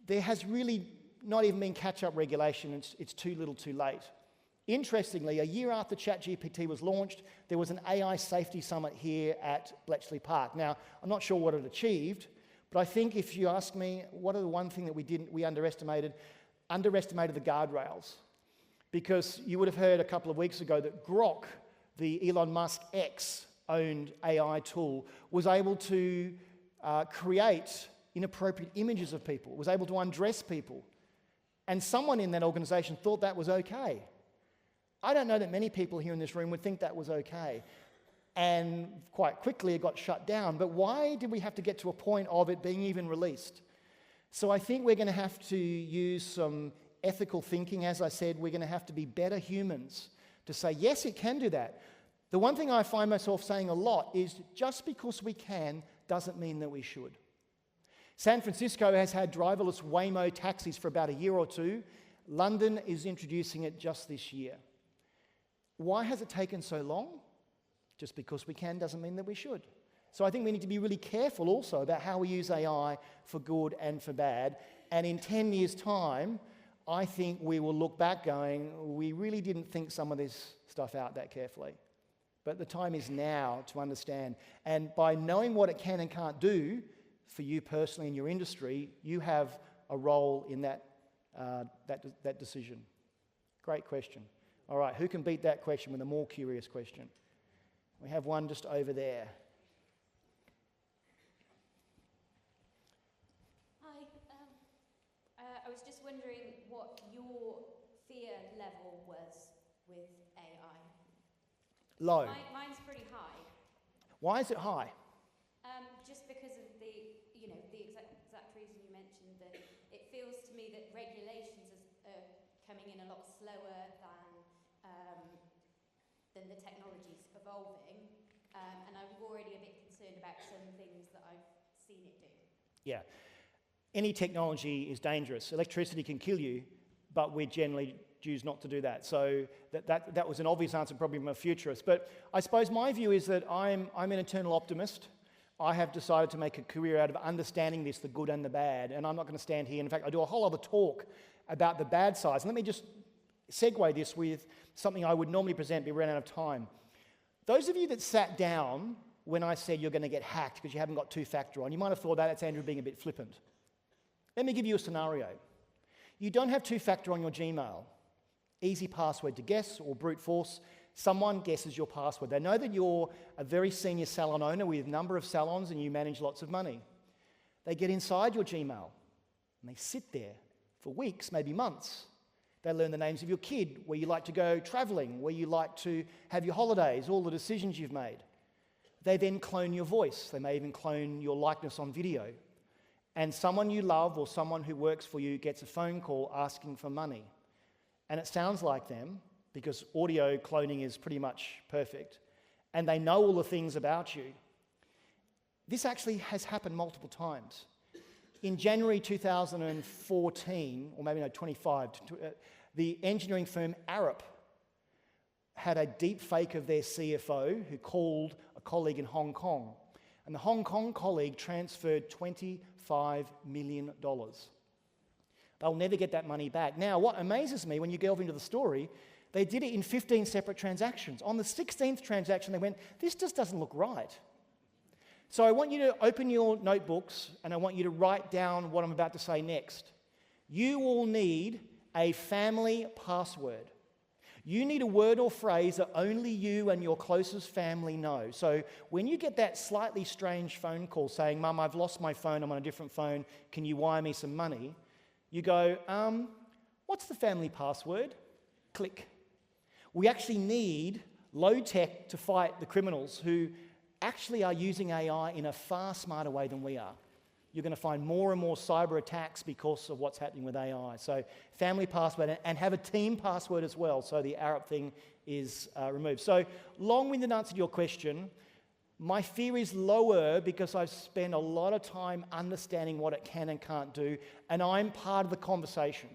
There has really not even been catch-up regulation. It's too little too late. Interestingly, a year after ChatGPT was launched, there was an AI safety summit here at Bletchley Park. Now, I'm not sure what it achieved, but I think if you ask me, what are the one thing that we underestimated the guardrails. Because you would have heard a couple of weeks ago that Grok, the Elon Musk X-owned AI tool, was able to create inappropriate images of people, was able to undress people. And someone in that organization thought that was okay. I don't know that many people here in this room would think that was okay. And quite quickly it got shut down. But why did we have to get to a point of it being even released? So I think we're going to have to use some ethical thinking. As I said, we're going to have to be better humans to say, yes, it can do that. The one thing I find myself saying a lot is just because we can doesn't mean that we should. San Francisco has had driverless Waymo taxis for about a year or two. London is introducing it just this year. Why has it taken so long? Just because we can doesn't mean that we should. So I think we need to be really careful also about how we use AI for good and for bad. And in 10 years' time, I think we will look back going, we really didn't think some of this stuff out that carefully. But the time is now to understand. And by knowing what it can and can't do for you personally in your industry, you have a role in that decision. Great question. All right, who can beat that question with a more curious question? We have one just over there. Hi. I was just wondering what your fear level was with AI. Low. Mine's pretty high. Why is it high? Just because of the exact reason you mentioned, that it feels to me that regulations are coming in a lot slower than the technology's evolving, and I'm already a bit concerned about some things that I've seen it do. Yeah. Any technology is dangerous. Electricity can kill you, but we generally choose not to do that. So that was an obvious answer probably from a futurist. But I suppose my view is that I'm an eternal optimist. I have decided to make a career out of understanding this, the good and the bad, and I'm not going to stand here. In fact, I do a whole other talk about the bad sides. And let me just segue this with something I would normally present, but we ran out of time. Those of you that sat down when I said you're going to get hacked because you haven't got two-factor on, you might have thought that's Andrew being a bit flippant. Let me give you a scenario. You don't have two-factor on your Gmail. Easy password to guess or brute force. Someone guesses your password. They know that you're a very senior salon owner with a number of salons and you manage lots of money. They get inside your Gmail and they sit there for weeks, maybe months. They learn the names of your kid, where you like to go traveling, where you like to have your holidays, all the decisions you've made. They then clone your voice. They may even clone your likeness on video. And someone you love or someone who works for you gets a phone call asking for money. And it sounds like them, because audio cloning is pretty much perfect, and they know all the things about you. This actually has happened multiple times. In January 2014, or maybe no, 25, the engineering firm Arup had a deep fake of their CFO who called a colleague in Hong Kong. And the Hong Kong colleague transferred $25 million. They'll never get that money back. Now, what amazes me when you delve into the story, they did it in 15 separate transactions. On the 16th transaction, they went, this just doesn't look right. So I want you to open your notebooks and I want you to write down what I'm about to say next. You will need a family password. You need a word or phrase that only you and your closest family know. So when you get that slightly strange phone call saying, Mum, I've lost my phone, I'm on a different phone, can you wire me some money? You go, what's the family password? Click. We actually need low tech to fight the criminals who actually are using AI in a far smarter way than we are. You're going to find more and more cyber attacks because of what's happening with AI. So family password, and have a team password as well, so the Arup thing is removed. So long-winded answer to your question, my fear is lower because I've spent a lot of time understanding what it can and can't do, and I'm part of the conversation.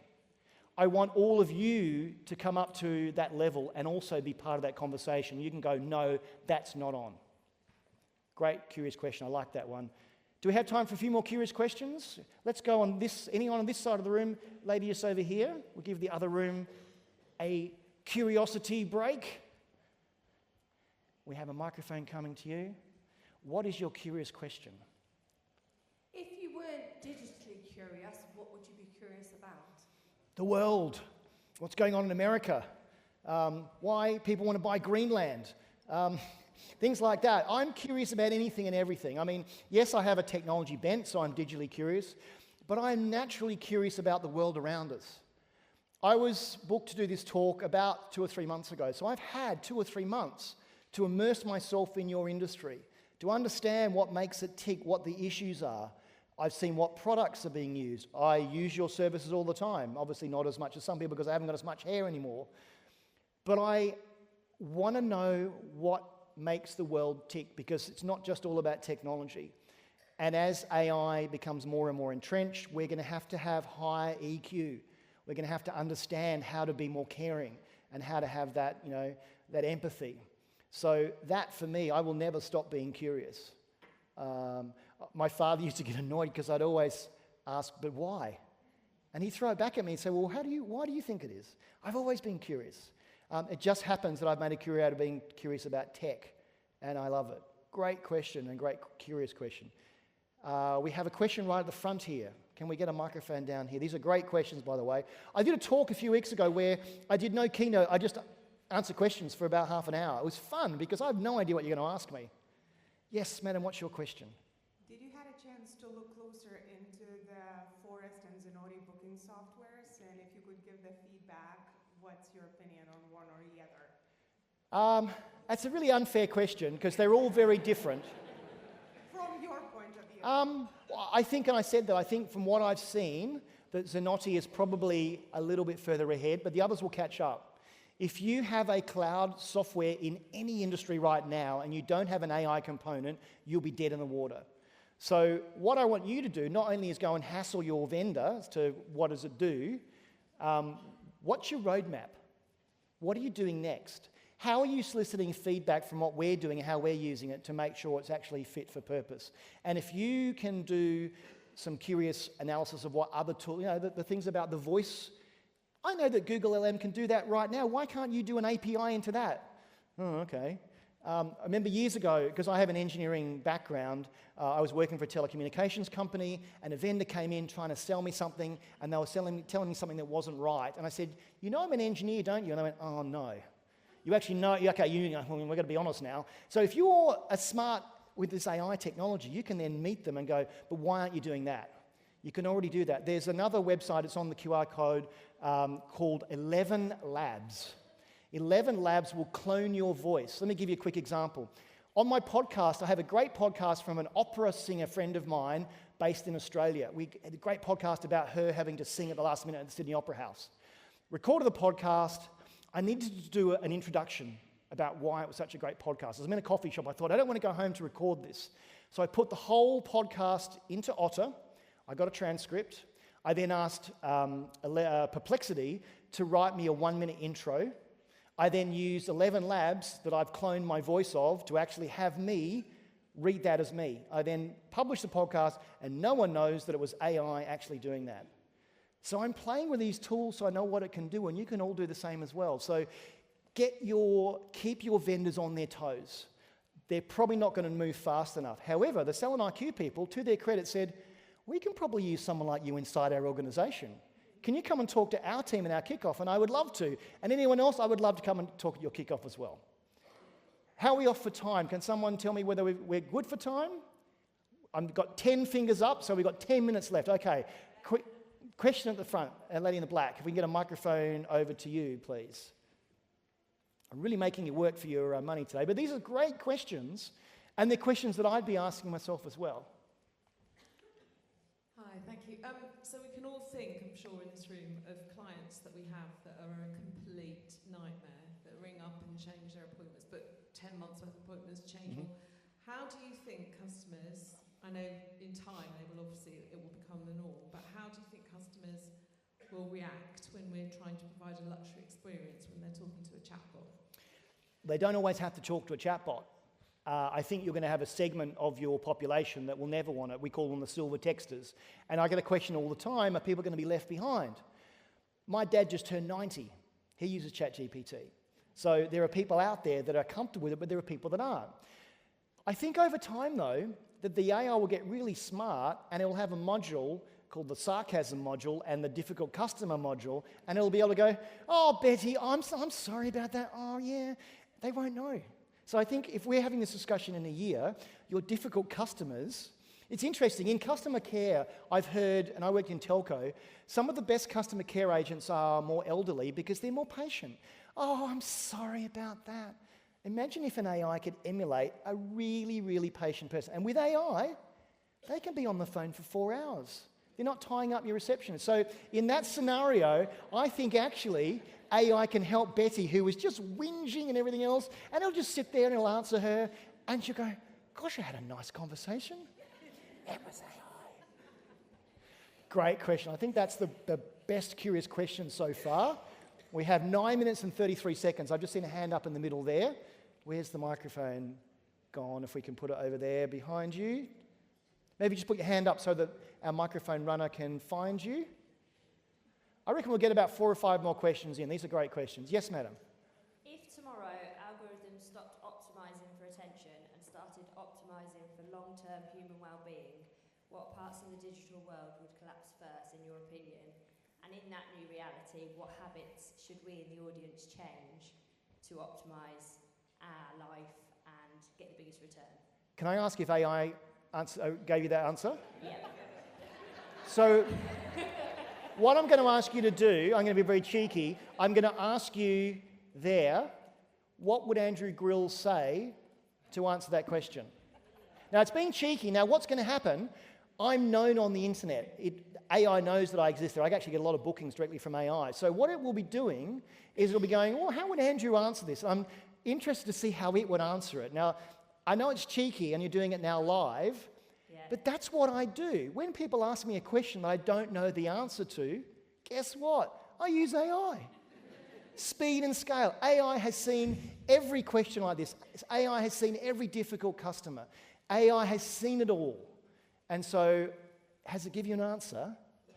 I want all of you to come up to that level and also be part of that conversation. You can go, no, that's not on. Great, curious question. I like that one. Do we have time for a few more curious questions? Let's go on this. Anyone on this side of the room? Lady just over here. We'll give the other room a curiosity break. We have a microphone coming to you. What is your curious question? If you weren't digitally curious, what would you be curious about? The world. What's going on in America? Why people want to buy Greenland. Things like that. I'm curious about anything and everything. I mean, yes, I have a technology bent, so I'm digitally curious, but I'm naturally curious about the world around us. I was booked to do this talk about 2 or 3 months ago, so I've had 2 or 3 months to immerse myself in your industry, to understand what makes it tick, what the issues are. I've seen what products are being used. I use your services all the time, obviously not as much as some people because I haven't got as much hair anymore. But I want to know what makes the world tick, because it's not just all about technology. And as AI becomes more and more entrenched, we're going to have high EQ. We're going to have to understand how to be more caring and how to have that, you know, that empathy. So that, for me, I will never stop being curious. My father used to get annoyed because I'd always ask, but why? And he'd throw it back at me and say, well, why do you think it is? I've always been curious. It just happens that I've made a career out of being curious about tech, and I love it. Great question, and great curious question. We have a question right at the front here. Can we get a microphone down here? These are great questions, by the way. I did a talk a few weeks ago where I did no keynote. I just answered questions for about half an hour. It was fun because I have no idea what you're going to ask me. Yes, madam, what's your question? Did you have a chance to look closer into the Forest and Zenoti booking softwares? And if you could give the feedback, what's your opinion on one or the other? That's a really unfair question because they're all very different. From your point of view. I think, and I said that, I think from what I've seen, that Zenoti is probably a little bit further ahead, but the others will catch up. If you have a cloud software in any industry right now and you don't have an AI component, you'll be dead in the water. So what I want you to do not only is go and hassle your vendor as to what does it do, what's your roadmap? What are you doing next? How are you soliciting feedback from what we're doing and how we're using it to make sure it's actually fit for purpose? And if you can do some curious analysis of what other tools, you know, the things about the voice, I know that Google LM can do that right now. Why can't you do an API into that? Oh, okay. I remember years ago, because I have an engineering background, I was working for a telecommunications company, and a vendor came in trying to sell me something, and they were telling me something that wasn't right. And I said, you know I'm an engineer, don't you? And they went, oh, no. You actually know, okay, we've got to be honest now. So if you're smart with this AI technology, you can then meet them and go, but why aren't you doing that? You can already do that. There's another website, it's on the QR code, called 11 Labs. 11 Labs will clone your voice. Let me give you a quick example. On my podcast, I have a great podcast from an opera singer friend of mine based in Australia. We had a great podcast about her having to sing at the last minute at the Sydney Opera House. Recorded the podcast. I needed to do an introduction about why it was such a great podcast. I was in a coffee shop. I thought, I don't want to go home to record this. So I put the whole podcast into Otter. I got a transcript. I then asked Perplexity to write me a 1-minute intro. I then used 11 Labs that I've cloned my voice of to actually have me read that as me. I then published the podcast, and no one knows that it was AI actually doing that. So I'm playing with these tools so I know what it can do, and you can all do the same as well. So keep your vendors on their toes. They're probably not going to move fast enough. However, the Salon IQ people, to their credit, said, we can probably use someone like you inside our organization. Can you come and talk to our team in our kickoff? And I would love to. And anyone else, I would love to come and talk at your kickoff as well. How are we off for time? Can someone tell me whether we're good for time? I've got 10 fingers up, so we've got 10 minutes left. Okay, quick question at the front, a lady in the black. If we can get a microphone over to you, please. I'm really making it work for your money today. But these are great questions, and they're questions that I'd be asking myself as well. Hi, thank you. So we can all think, I'm sure in this room, of clients that we have that are a complete nightmare, that ring up and change their appointments, but 10 months worth of appointments change. Mm-hmm. How do you think customers, I know in time it will become the norm, but how do you think customers will react when we're trying to provide a luxury experience when they're talking to a chatbot? They don't always have to talk to a chatbot. I think you're going to have a segment of your population that will never want it. We call them the silver texters. And I get a question all the time, are people going to be left behind? My dad just turned 90. He uses ChatGPT. So there are people out there that are comfortable with it, but there are people that aren't. I think over time, though, that the AI will get really smart and it will have a module called the sarcasm module and the difficult customer module, and it'll be able to go, oh, Betty, I'm sorry about that. Oh, yeah. They won't know. So I think if we're having this discussion in a year, your difficult customers, it's interesting, in customer care, I've heard, and I worked in telco, some of the best customer care agents are more elderly because they're more patient. Oh, I'm sorry about that. Imagine if an AI could emulate a really, really patient person. And with AI, they can be on the phone for 4 hours. They're not tying up your receptionist. So in that scenario, I think actually AI can help Betty, who was just whinging and everything else, and it'll just sit there and it'll answer her, and she'll go, gosh, I had a nice conversation. It was AI. Great question. I think that's the best curious question so far. We have 9 minutes and 33 seconds. I've just seen a hand up in the middle there. Where's the microphone gone? If we can put it over there behind you. Maybe just put your hand up so that our microphone runner can find you. I reckon we'll get about 4 or 5 more questions in. These are great questions. Yes, madam. If tomorrow algorithms stopped optimizing for attention and started optimizing for long-term human well-being, what parts of the digital world would collapse first, in your opinion? And in that new reality, what habits should we in the audience change to optimize our life and get the biggest return? Can I ask if AI gave you that answer? Yeah. So what I'm going to ask you to do, I'm going to be very cheeky, I'm going to ask you there, what would Andrew Grill say to answer that question? Now, it's being cheeky. Now, what's going to happen, I'm known on the internet. AI knows that I exist there. I actually get a lot of bookings directly from AI. So what it will be doing is it'll be going, well, how would Andrew answer this? I'm interested to see how it would answer it. Now, I know it's cheeky and you're doing it now live, but that's what I do. When people ask me a question that I don't know the answer to, guess what? I use AI. Speed and scale. AI has seen every question like this. AI has seen every difficult customer. AI has seen it all. And so, has it give you an answer? Yeah.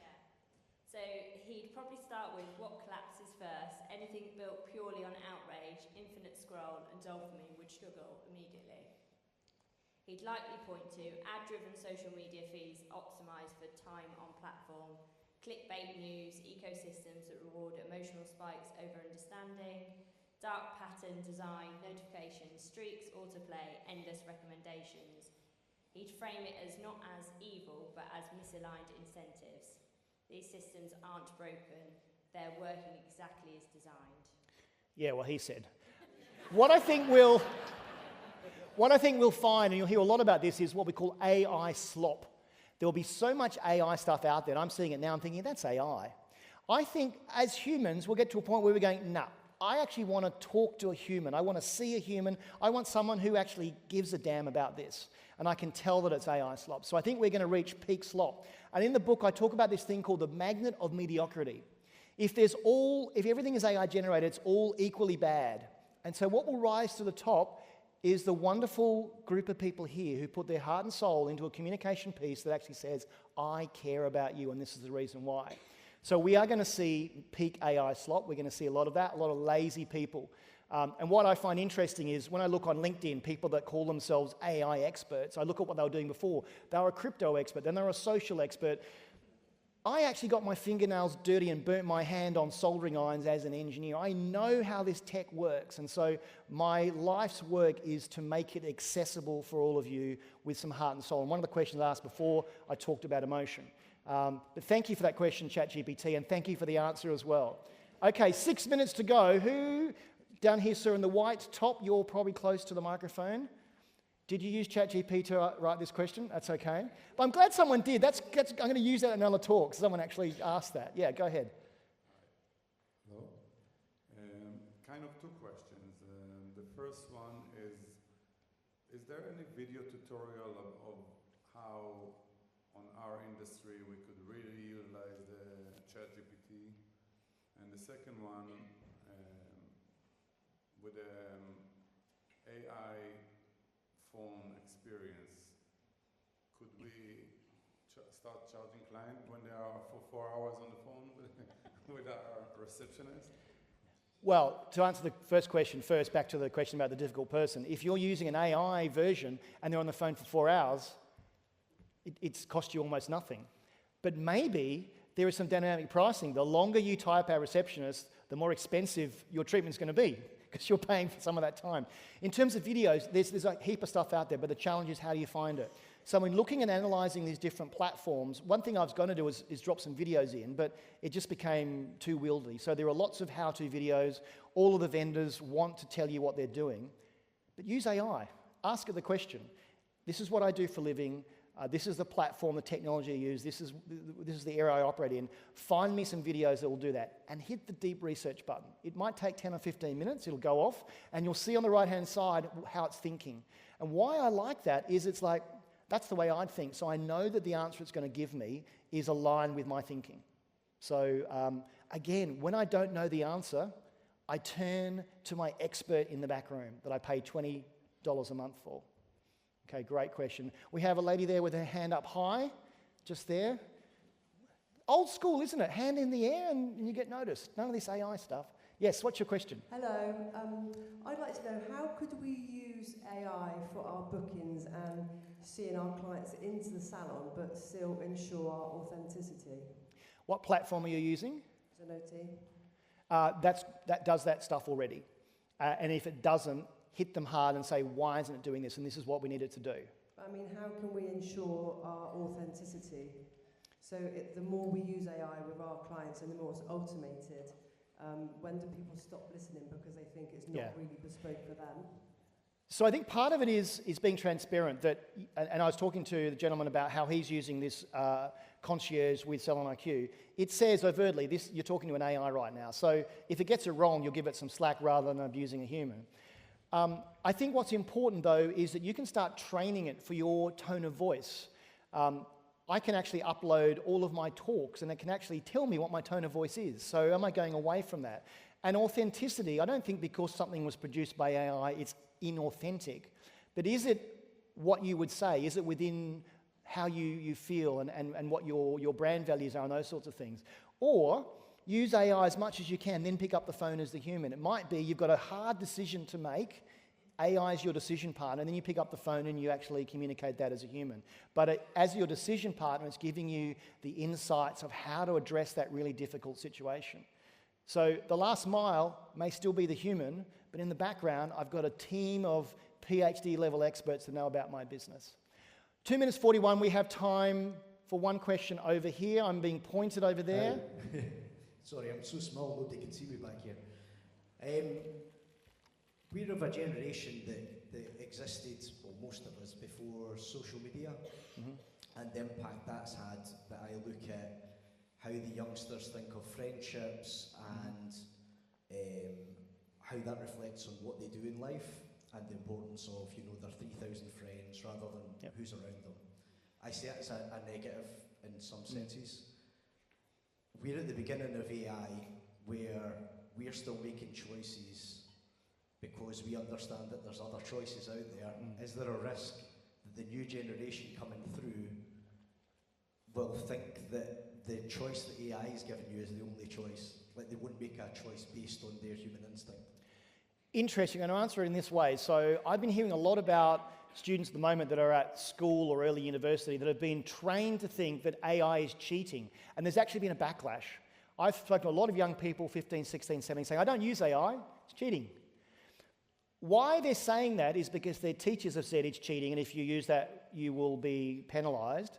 So he'd probably start with what collapses first. Anything built purely on outrage, infinite scroll, and dopamine would struggle immediately. He'd likely point to ad-driven social media feeds optimized for time on platform, clickbait news, ecosystems that reward emotional spikes over understanding, dark pattern design, notifications, streaks, autoplay, endless recommendations. He'd frame it as not as evil, but as misaligned incentives. These systems aren't broken, they're working exactly as designed. Yeah, well, he said. What I think we'll find, and you'll hear a lot about this, is what we call AI slop. There will be so much AI stuff out there, and I'm seeing it now, I'm thinking, that's AI. I think as humans, we'll get to a point where we're going, nah, I actually want to talk to a human. I want to see a human. I want someone who actually gives a damn about this. And I can tell that it's AI slop. So I think we're going to reach peak slop. And in the book, I talk about this thing called the magnet of mediocrity. If everything is AI generated, it's all equally bad. And so what will rise to the top is the wonderful group of people here who put their heart and soul into a communication piece that actually says, I care about you, and this is the reason why. So we are going to see peak AI slop. We're going to see a lot of that, a lot of lazy people. And what I find interesting is when I look on LinkedIn, people that call themselves AI experts, I look at what they were doing before. They were a crypto expert, then they were a social expert. I actually got my fingernails dirty and burnt my hand on soldering irons as an engineer. I know how this tech works, and so my life's work is to make it accessible for all of you with some heart and soul. And one of the questions I asked before, I talked about emotion. But thank you for that question, ChatGPT, and thank you for the answer as well. Okay, 6 minutes to go. Who... Down here, sir, in the white top, you're probably close to the microphone. Did you use ChatGPT to write this question? That's okay. But I'm glad someone did. I'm going to use that in another talk. Someone actually asked that. Yeah, go ahead. Hello. Kind of 2 questions. The first one is there any video tutorial of how on our industry we could really utilize the ChatGPT? And the second one, with the AI phone experience, could we start charging clients when they are for 4 hours on the phone with our receptionist? Well, to answer the first question first, back to the question about the difficult person, if you're using an AI version and they're on the phone for 4 hours, it's cost you almost nothing. But maybe there is some dynamic pricing. The longer you tie up our receptionist, the more expensive your treatment's going to be, because you're paying for some of that time. In terms of videos, there's a heap of stuff out there, but the challenge is how do you find it? So in looking and analysing these different platforms, one thing I was going to do is drop some videos in, but it just became too wieldy. So there are lots of how-to videos. All of the vendors want to tell you what they're doing. But use AI. Ask it the question. This is what I do for a living. This is the platform, the technology I use. This is the area I operate in. Find me some videos that will do that. And hit the deep research button. It might take 10 or 15 minutes. It'll go off. And you'll see on the right-hand side how it's thinking. And why I like that is it's like, that's the way I'd think. So I know that the answer it's going to give me is aligned with my thinking. So again, when I don't know the answer, I turn to my expert in the back room that I pay $20 a month for. Okay, great question. We have a lady there with her hand up high, just there. Old school, isn't it? Hand in the air and you get noticed. None of this AI stuff. Yes, what's your question? Hello. I'd like to know, how could we use AI for our bookings and seeing our clients into the salon, but still ensure our authenticity? What platform are you using? Keynote. That does that stuff already. And if it doesn't, hit them hard and say, why isn't it doing this? And this is what we need it to do. I mean, how can we ensure our authenticity? So the more we use AI with our clients and the more it's automated, when do people stop listening because they think it's not really bespoke for them? So I think part of it is being transparent. And I was talking to the gentleman about how he's using this concierge with Salon IQ. It says overtly, you're talking to an AI right now. So if it gets it wrong, you'll give it some slack rather than abusing a human. I think what's important, though, is that you can start training it for your tone of voice. I can actually upload all of my talks, and it can actually tell me what my tone of voice is. So am I going away from that? And authenticity, I don't think because something was produced by AI, it's inauthentic. But is it what you would say? Is it within how you feel and what your brand values are and those sorts of things? Or use AI as much as you can, then pick up the phone as the human. It might be you've got a hard decision to make. AI is your decision partner, and then you pick up the phone and you actually communicate that as a human. But as your decision partner, it's giving you the insights of how to address that really difficult situation. So the last mile may still be the human, but in the background, I've got a team of PhD level experts that know about my business. 2 minutes 41, we have time for one question over here. I'm being pointed over there. Sorry, I'm so small, nobody can see me back here. We're of a generation that existed, well, most of us, before social media, and the impact that's had. That I look at how the youngsters think of friendships and how that reflects on what they do in life and the importance of, their 3,000 friends rather than who's around them. I see it as a negative in some senses. We're at the beginning of AI where we're still making choices because we understand that there's other choices out there. Is there a risk that the new generation coming through will think that the choice that AI is giving you is the only choice? Like they wouldn't make a choice based on their human instinct? Interesting. I'm going to answer it in this way. So I've been hearing a lot about students at the moment that are at school or early university that have been trained to think that AI is cheating. And there's actually been a backlash. I've spoken to a lot of young people, 15, 16, 17, saying, I don't use AI, it's cheating. Why they're saying that is because their teachers have said it's cheating, and if you use that, you will be penalised.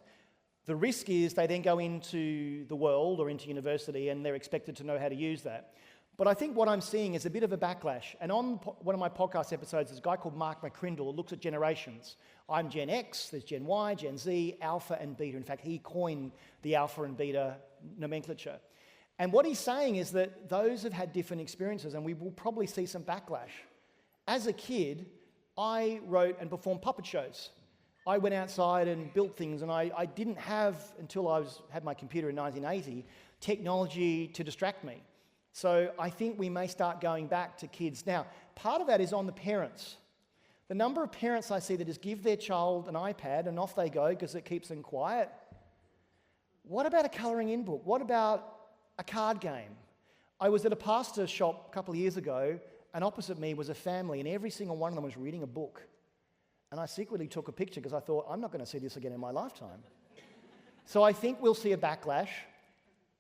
The risk is they then go into the world or into university and they're expected to know how to use that. But I think what I'm seeing is a bit of a backlash. And on one of my podcast episodes, there's a guy called Mark McCrindle who looks at generations. I'm Gen X, there's Gen Y, Gen Z, Alpha and Beta. In fact, he coined the Alpha and Beta nomenclature. And what he's saying is that those have had different experiences, and we will probably see some backlash. As a kid, I wrote and performed puppet shows. I went outside and built things, and I didn't have, until I had my computer in 1980, technology to distract me. So I think we may start going back to kids. Now, part of that is on the parents. The number of parents I see that just give their child an iPad and off they go because it keeps them quiet. What about a colouring in book? What about a card game? I was at a pastor's shop a couple of years ago, and opposite me was a family, and every single one of them was reading a book. And I secretly took a picture because I thought, I'm not going to see this again in my lifetime. So I think we'll see a backlash.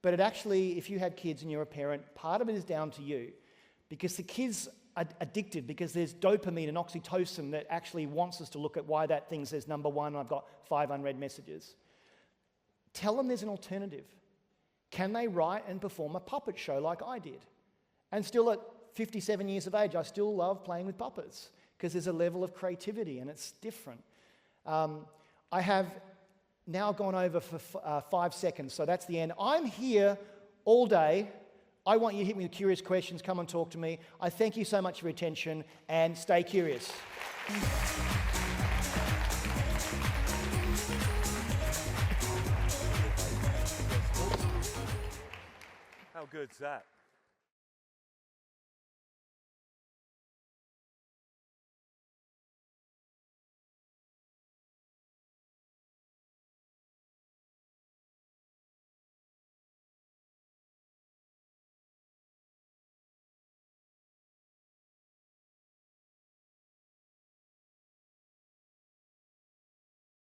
But it actually, if you have kids and you're a parent, part of it is down to you. Because the kids are addicted, because there's dopamine and oxytocin that actually wants us to look at why that thing says number one and I've got 5 unread messages. Tell them there's an alternative. Can they write and perform a puppet show like I did? And still at 57 years of age, I still love playing with puppets because there's a level of creativity and it's different. I have now gone over for 5 seconds, so that's the end. I'm here all day. I want you to hit me with curious questions. Come and talk to me. I thank you so much for your attention, and stay curious. How good's that?